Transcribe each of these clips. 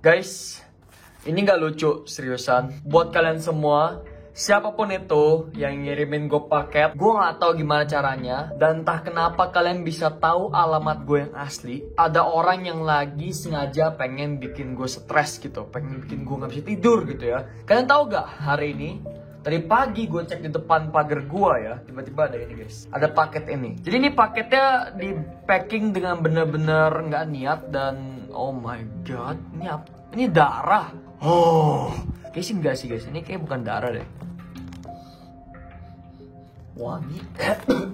Guys, ini gak lucu, seriusan. Buat kalian semua, siapapun itu yang ngirimin gue paket, gue gak tahu gimana caranya. Dan entah kenapa kalian bisa tahu alamat gue yang asli. Ada orang yang lagi sengaja pengen bikin gue stres gitu, pengen bikin gue gak bisa tidur gitu ya. Kalian tahu gak, hari ini tadi pagi gue cek di depan pagar gue ya, tiba-tiba ada ini guys, ada paket ini. Jadi ini paketnya di packing dengan bener-bener nggak niat dan oh my god, ini apa? Ini darah. Oh, kayak sih enggak sih guys, ini kayak bukan darah deh. Wangi,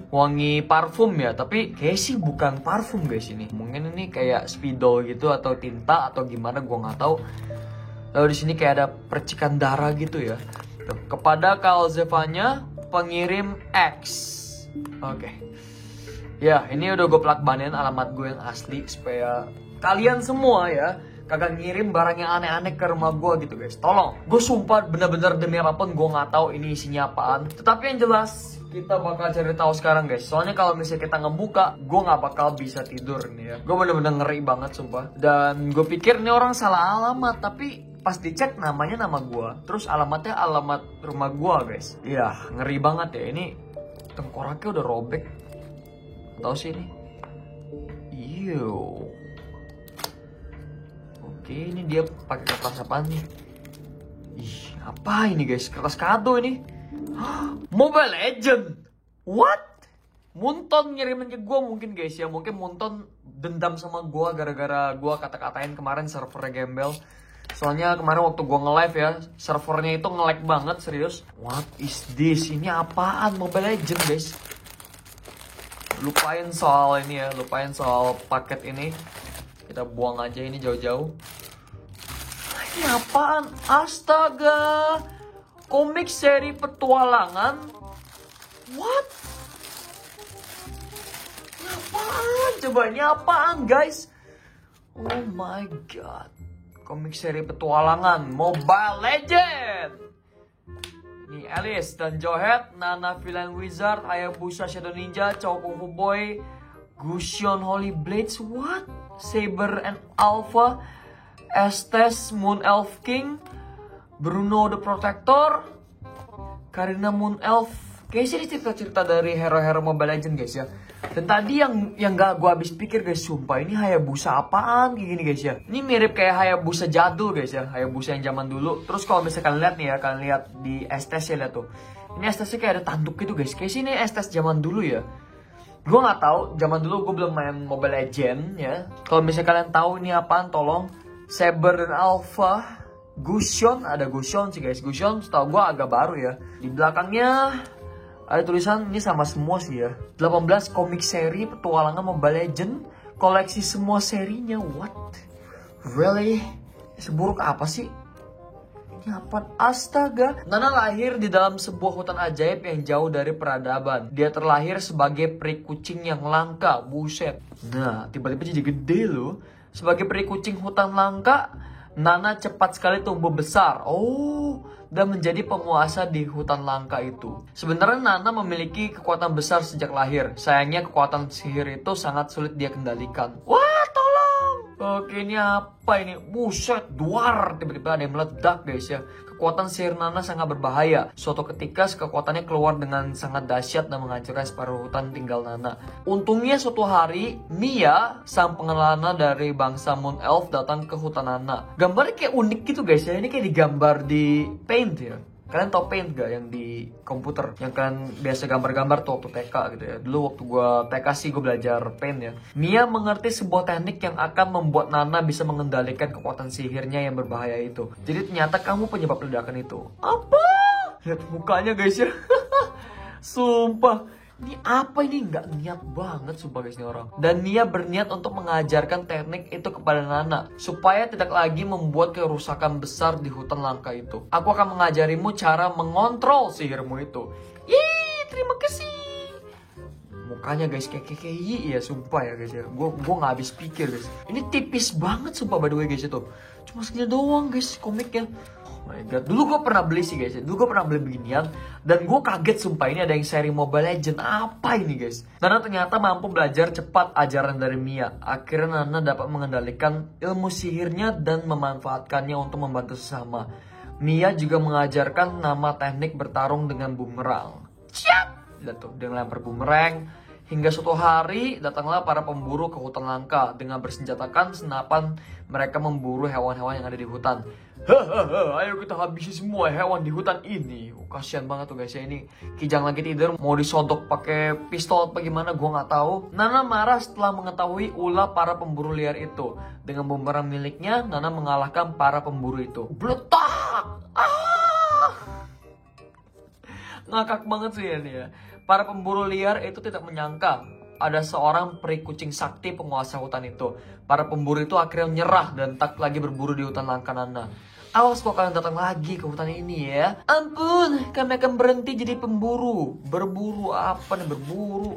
wangi parfum ya, tapi kayak sih bukan parfum guys ini. Mungkin ini kayak spidol gitu atau tinta atau gimana, gue nggak tahu. Lalu di sini kayak ada percikan darah gitu ya. Kepada Kalzevanya, pengirim X. Oke. Ya, ini udah gue plak-banin alamat gue yang asli supaya kalian semua ya kagak ngirim barang yang aneh-aneh ke rumah gue gitu guys. Tolong. Gue sumpah bener-bener demi apapun gue nggak tahu ini isinya apaan. Tetapi yang jelas kita bakal cari tahu sekarang guys. Soalnya kalau misalnya kita ngebuka, gue nggak bakal bisa tidur nih ya. Gue bener-bener ngeri banget sumpah. Dan gue pikir ini orang salah alamat, tapi pas dicek namanya nama gue, terus alamatnya alamat rumah gue guys. Iya, ngeri banget ya. Ini tengkoraknya udah robek. Tahu sih ini. Yo. Oke, ini dia pakai kertas apa nih? Ih, apa ini guys? Kertas kado ini. Mobile Legend. What? Munton ngirimin ke gue mungkin guys ya. Mungkin Munton dendam sama gue gara-gara gue kata-katain kemarin servernya gembel. Soalnya kemarin waktu gue nge-live ya, servernya itu nge-lag banget, serius. What is this? Ini apaan? Mobile Legend guys. Lupain soal ini ya, lupain soal paket ini. Kita buang aja ini jauh-jauh. Ini apaan? Astaga. Komik seri petualangan. What? Ini apaan? Coba ini apaan guys? Oh my god. Komik seri petualangan Mobile Legend. Ini Alice dan Johet, Nana Villain Wizard, Hayabusa Shadow Ninja, Chow Kung Fu Boy, Gusion Holy Blades, what? Saber and Alpha, Estes Moon Elf King, Bruno the Protector, Karina Moon Elf. Kayaknya sih cerita-cerita dari hero-hero Mobile Legend guys ya. Dan tadi yang gak gue habis pikir guys, sumpah ini Hayabusa apaan kayak gini guys ya. Ini mirip kayak Hayabusa jadul guys ya, Hayabusa yang zaman dulu. Terus kalau misalkan lihat nih ya, kalian lihat di Estes ya, lihat tuh. Ini Estesnya kayak ada tanduk gitu guys. Kayak sih ini Estes zaman dulu ya. Gue nggak tahu, zaman dulu gue belum main Mobile Legend ya. Kalau misalnya kalian tahu ini apaan, tolong. Saber dan Alpha, Gusion, ada Gusion sih guys. Gusion setahu gue agak baru ya. Di belakangnya ada tulisan ini sama semua sih ya. 18 komik seri petualangan Mobile Legend, koleksi semua serinya. What? Really? Seburuk apa sih? Ini apa? Astaga. Nana lahir di dalam sebuah hutan ajaib yang jauh dari peradaban. Dia terlahir sebagai peri kucing yang langka. Buset. Nah, tiba-tiba jadi gede loh. Sebagai peri kucing hutan langka, Nana cepat sekali tumbuh besar. Oh, dan menjadi penguasa di hutan langka itu. Sebenarnya Nana memiliki kekuatan besar sejak lahir. Sayangnya kekuatan sihir itu sangat sulit dia kendalikan. Wah, tolong. Oke, ini apa ini? Buset, duar. Tiba-tiba ada yang meledak guys ya. Kekuatan sihir Nana sangat berbahaya. Suatu ketika kekuatannya keluar dengan sangat dahsyat dan menghancurkan separuh hutan tinggal Nana. Untungnya suatu hari, Mia, sang pengelana dari bangsa Moon Elf, datang ke hutan Nana. Gambarnya kayak unik gitu guys ya. Ini kayak digambar di Paint ya. Kalian tau Paint gak yang di komputer? Yang kalian biasa gambar-gambar tuh waktu TK gitu ya. Dulu waktu gue TK sih gue belajar Paint ya. Mia mengerti sebuah teknik yang akan membuat Nana bisa mengendalikan kekuatan sihirnya yang berbahaya itu. Jadi ternyata kamu penyebab ledakan itu. Apa? Lihat mukanya guys ya. Sumpah. Ini apa ini? Nggak niat banget sumpah guys ini orang. Dan Mia berniat untuk mengajarkan teknik itu kepada Nana supaya tidak lagi membuat kerusakan besar di hutan langka itu. Aku akan mengajarimu cara mengontrol sihirmu itu. Ih, terima kasih. Makanya guys, kayak ya sumpah ya guys ya. Gue nggak habis pikir guys. Ini tipis banget sumpah by the way guys itu. Cuma segini doang guys komiknya. Oh my god. Dulu gue pernah beli sih guys ya. Dulu gue pernah beli beginian. Dan gue kaget sumpah ini ada yang seri Mobile Legends. Apa ini guys? Nana ternyata mampu belajar cepat ajaran dari Mia. Akhirnya Nana dapat mengendalikan ilmu sihirnya dan memanfaatkannya untuk membantu sesama. Mia juga mengajarkan nama teknik bertarung dengan bumerang. Siap! Lihat tuh, dia ngelempar bumerang. Hingga suatu hari, datanglah para pemburu ke hutan langka. Dengan bersenjatakan senapan, mereka memburu hewan-hewan yang ada di hutan. Hahaha, ayo kita habisi semua hewan di hutan ini. Kasian banget tuh guys ya, ini Kijang lagi tidur, mau disodok pakai pistol apa gimana, gue nggak tahu. Nana marah setelah mengetahui ulah para pemburu liar itu. Dengan bumerang miliknya, Nana mengalahkan para pemburu itu. Bletak! Ngakak banget sih ini ya. Para pemburu liar itu tidak menyangka ada seorang peri kucing sakti penguasa hutan itu. Para pemburu itu akhirnya menyerah dan tak lagi berburu di hutan langka Nana. Awas kok kalian datang lagi ke hutan ini ya. Ampun, kami akan berhenti jadi pemburu. Berburu apa nih berburu?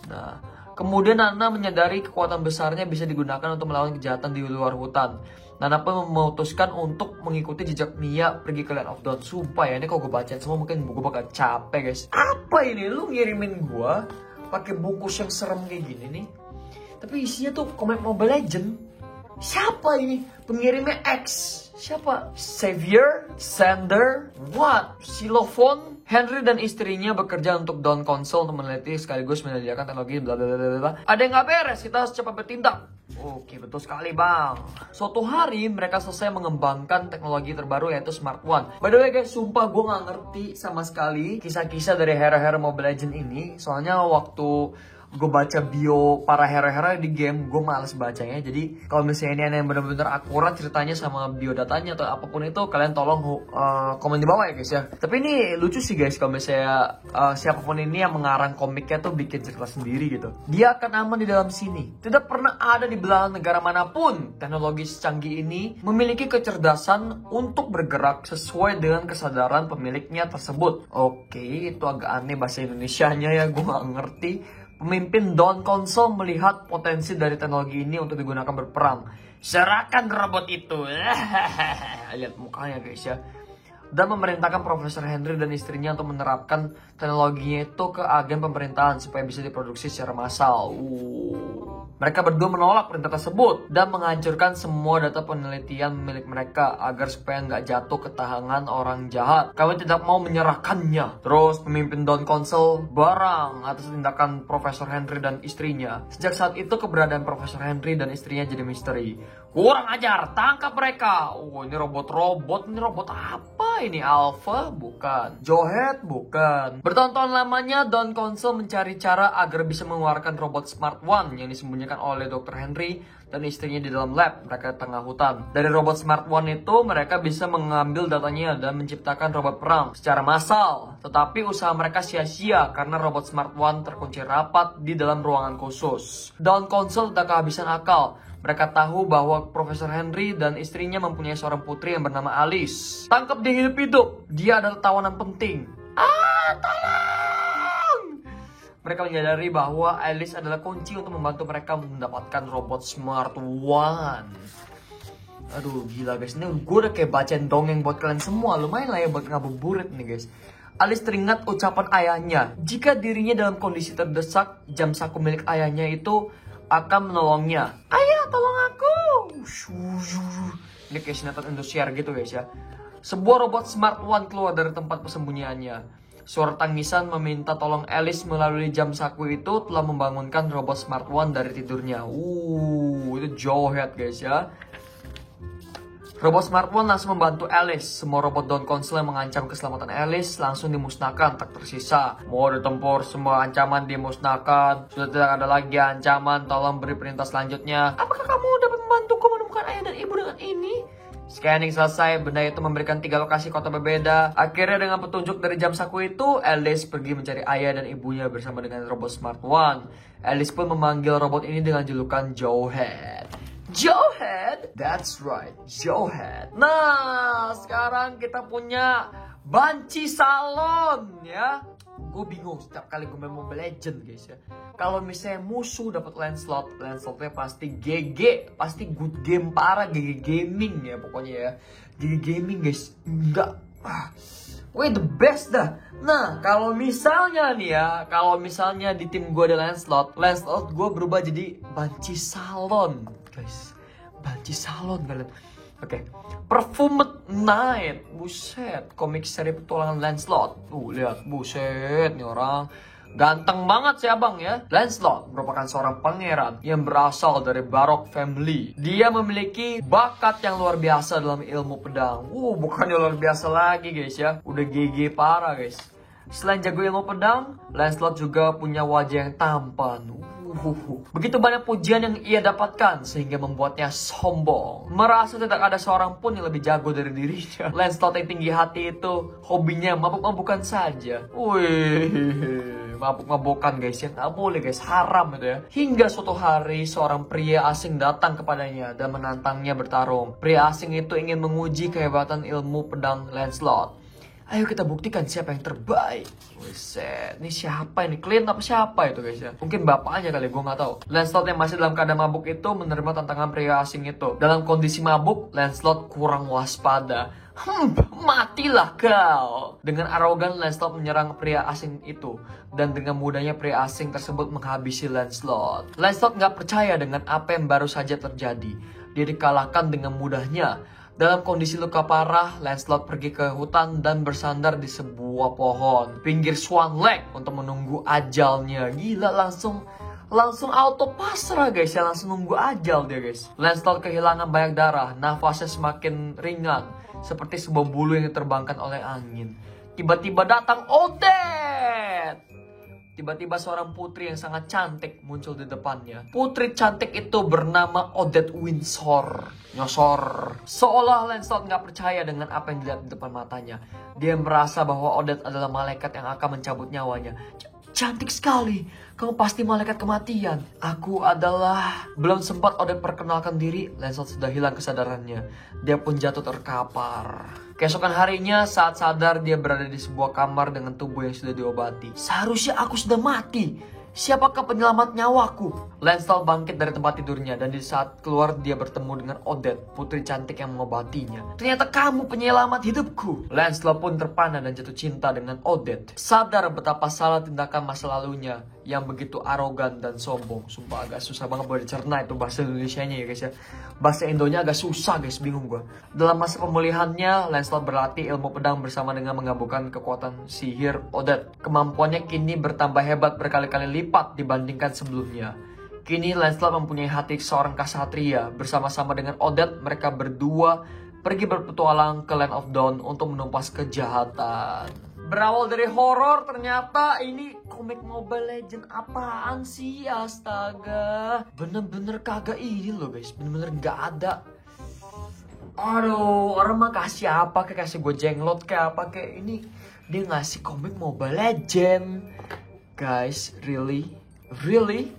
Nah, kemudian Nana menyadari kekuatan besarnya bisa digunakan untuk melawan kejahatan di luar hutan. Nana pun memutuskan untuk mengikuti jejak Mia pergi ke Land of Dawn. Sumpah ya, ini kalau gue bacain semua mungkin gue bakal capek guys. Apa ini? Lu ngirimin gue pakai bungkus yang serem kayak gini nih. Tapi isinya tuh komik Mobile Legends. Siapa ini? Pengirimnya X. Siapa? Xavier? Sander? What? Xylophone? Henry dan istrinya bekerja untuk Dawn Council untuk meneliti sekaligus menyediakan teknologi bla bla bla bla. Ada yang nggak beres, kita harus cepat bertindak. Oke, betul sekali bang. Suatu hari mereka selesai mengembangkan teknologi terbaru yaitu Smart One. By the way guys, sumpah gue nggak ngerti sama sekali kisah-kisah dari hero-hero Mobile Legends ini. Soalnya waktu gue baca bio para hero-hero di game, gue males bacanya. Jadi kalau misalnya ini yang benar-benar akurat ceritanya sama biodatanya atau apapun itu, kalian tolong komen di bawah ya guys ya. Tapi ini lucu sih guys kalau misalnya siapapun ini yang mengarang komiknya tuh bikin cerita sendiri gitu. Dia akan aman di dalam sini. Tidak pernah ada di belahan negara manapun teknologi secanggih ini memiliki kecerdasan untuk bergerak sesuai dengan kesadaran pemiliknya tersebut. Oke, itu agak aneh bahasa Indonesianya ya, gue gak ngerti. Pemimpin Dawn Council melihat potensi dari teknologi ini untuk digunakan berperang. Serahkan robot itu. Lihat mukanya guys ya. Dan memerintahkan Profesor Henry dan istrinya untuk menerapkan teknologinya itu ke agen pemerintahan supaya bisa diproduksi secara massal. Mereka berdua menolak perintah tersebut dan menghancurkan semua data penelitian milik mereka agar supaya nggak jatuh ke tangan orang jahat. Kami tidak mau menyerahkannya. Terus pemimpin Dawn Council barang atas tindakan Profesor Henry dan istrinya. Sejak saat itu keberadaan Profesor Henry dan istrinya jadi misteri. Kurang ajar, tangkap mereka. Oh, ini robot-robot. Ini robot apa ini? Alpha? Bukan. Jowhead? Bukan. Bertahun-tahun lamanya Dawn Council mencari cara agar bisa mengeluarkan robot Smart One yang disembunyikan oleh Dr. Henry dan istrinya di dalam lab mereka di tengah hutan. Dari robot Smart One itu mereka bisa mengambil datanya dan menciptakan robot perang secara massal. Tetapi usaha mereka sia-sia karena robot Smart One terkunci rapat di dalam ruangan khusus. Dawn Council tak kehabisan akal. Mereka tahu bahwa Profesor Henry dan istrinya mempunyai seorang putri yang bernama Alice. Tangkap dia hidup-hidup. Dia adalah tawanan penting. Tolong! Mereka menyadari bahwa Alice adalah kunci untuk membantu mereka mendapatkan robot Smart One. Aduh gila guys, ini gue udah kayak bacain dongeng buat kalian semua. Lumayan lah ya buat ngabuburit nih guys. Alice teringat ucapan ayahnya. Jika dirinya dalam kondisi terdesak, jam saku milik ayahnya itu akan menolongnya. Ayah tolong aku. Ini kayak sinetron Indosiar gitu guys ya. Sebuah robot Smart One keluar dari tempat persembunyiannya. Suara tangisan meminta tolong Alice melalui jam saku itu telah membangunkan robot Smart One dari tidurnya. Itu Jowhead guys ya. Robot Smart One langsung membantu Alice. Semua robot Dawn Council yang mengancam keselamatan Alice langsung dimusnahkan, tak tersisa. Mau ditempur, semua ancaman dimusnahkan. Sudah tidak ada lagi ancaman, tolong beri perintah selanjutnya. Apakah kamu dapat membantuku menemukan ayah dan ibu dengan ini? Scanning selesai, benda itu memberikan 3 lokasi kota berbeda. Akhirnya dengan petunjuk dari jam saku itu, Alice pergi mencari ayah dan ibunya bersama dengan robot Smart One. Alice pun memanggil robot ini dengan julukan Jowhead. Jowhead? That's right, Jowhead. Nah, sekarang kita punya banci salon ya. gue bingung setiap kali gue main Mobile Legend guys ya. Kalau misalnya musuh dapat Lancelotnya pasti GG, pasti good game parah, GG gaming ya pokoknya ya. GG gaming guys, enggak. Weh the best dah. Nah kalau misalnya nih ya, kalau misalnya di tim gue ada Lancelot gue berubah jadi Banci Salon guys. Banci Salon kalian. Oke, Perfumed Night, buset, komik seri petualangan Lancelot. Lihat, buset, nih orang ganteng banget sih abang ya. Lancelot merupakan seorang pangeran yang berasal dari Barok family. Dia memiliki bakat yang luar biasa dalam ilmu pedang. Bukannya luar biasa lagi guys ya, udah GG parah guys. Selain jago ilmu pedang, Lancelot juga punya wajah yang tampan. Begitu banyak pujian yang ia dapatkan sehingga membuatnya sombong. Merasa tidak ada seorang pun yang lebih jago dari dirinya. Lancelot yang tinggi hati itu hobinya mabuk-mabukan saja. Mabuk-mabukan guys ya, nggak boleh guys, haram itu ya. Hingga suatu hari seorang pria asing datang kepadanya dan menantangnya bertarung. Pria asing itu ingin menguji kehebatan ilmu pedang Lancelot. Ayo kita buktikan siapa yang terbaik. Wiset, ini siapa ini? Clint apa siapa itu guys ya? Mungkin bapaknya kali, gue nggak tahu. Lancelot yang masih dalam keadaan mabuk itu menerima tantangan pria asing itu. Dalam kondisi mabuk, Lancelot kurang waspada. Matilah kau. Dengan arogan Lancelot menyerang pria asing itu. Dan dengan mudahnya pria asing tersebut menghabisi Lancelot. Lancelot nggak percaya dengan apa yang baru saja terjadi. Dia dikalahkan dengan mudahnya. Dalam kondisi luka parah, Lancelot pergi ke hutan dan bersandar di sebuah pohon pinggir Swan Lake untuk menunggu ajalnya. Gila, langsung auto pasrah guys ya, langsung nunggu ajal dia guys. Lancelot kehilangan banyak darah, nafasnya semakin ringan seperti sebuah bulu yang diterbangkan oleh angin. Tiba-tiba datang Odette. Tiba-tiba seorang putri yang sangat cantik muncul di depannya. Putri cantik itu bernama Odette Windsor. Nyosor. Seolah Lancelot nggak percaya dengan apa yang dilihat di depan matanya. Dia merasa bahwa Odette adalah malaikat yang akan mencabut nyawanya. Cantik sekali, kamu pasti malaikat kematian. Aku adalah... Belum sempat Odette perkenalkan diri, Lancelot sudah hilang kesadarannya. Dia pun jatuh terkapar. Keesokan harinya, saat sadar dia berada di sebuah kamar dengan tubuh yang sudah diobati. Seharusnya aku sudah mati. Siapakah penyelamat nyawaku? Lancelot bangkit dari tempat tidurnya dan di saat keluar dia bertemu dengan Odette, putri cantik yang mengobatinya. Ternyata kamu penyelamat hidupku. Lancelot pun terpana dan jatuh cinta dengan Odette. Sadar betapa salah tindakan masa lalunya yang begitu arogan dan sombong. Sumpah agak susah banget buat dicerna itu bahasa Indonesianya ya guys ya. Bahasa Indonya agak susah guys, bingung gue. Dalam masa pemulihannya, Lancelot berlatih ilmu pedang bersama dengan menggabungkan kekuatan sihir Odette. Kemampuannya kini bertambah hebat berkali-kali lipat dibandingkan sebelumnya. Kini Lancelot mempunyai hati seorang ksatria. Bersama-sama dengan Odette, mereka berdua pergi berpetualang ke Land of Dawn untuk menumpas kejahatan. Berawal dari horor, ternyata ini komik Mobile Legend apaan sih, astaga. Bener-bener kagak ini loh guys, bener-bener gak ada. Aduh, orang mah kasih apa, kayak kasih gue jenglot kayak apa, kayak ini. Dia ngasih komik Mobile Legend. Guys, really?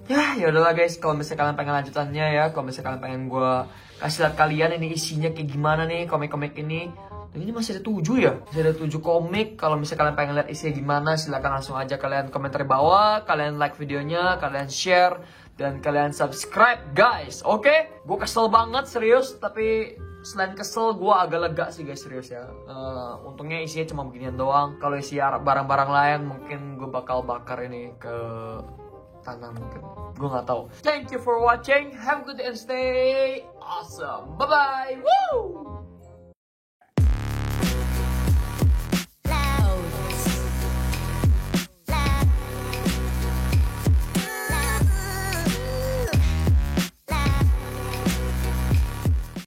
Ya udahlah guys, kalau misalnya kalian pengen lanjutannya ya, kalau misalnya kalian pengen gue kasih lihat kalian ini isinya kayak gimana nih komik-komik ini. Dan ini masih ada 7 ya, masih ada 7 komik. Kalau misalnya kalian pengen lihat isinya gimana, silahkan langsung aja kalian komentar di bawah, kalian like videonya, kalian share, dan kalian subscribe guys, oke? Gue kesel banget serius, tapi selain kesel gue agak lega sih guys, serius ya. Untungnya isinya cuma beginian doang. Kalau isi barang-barang lain mungkin gue bakal bakar ini ke tanah mungkin, gue nggak tahu. Thank you for watching, have a good day and stay awesome, bye bye. Woo!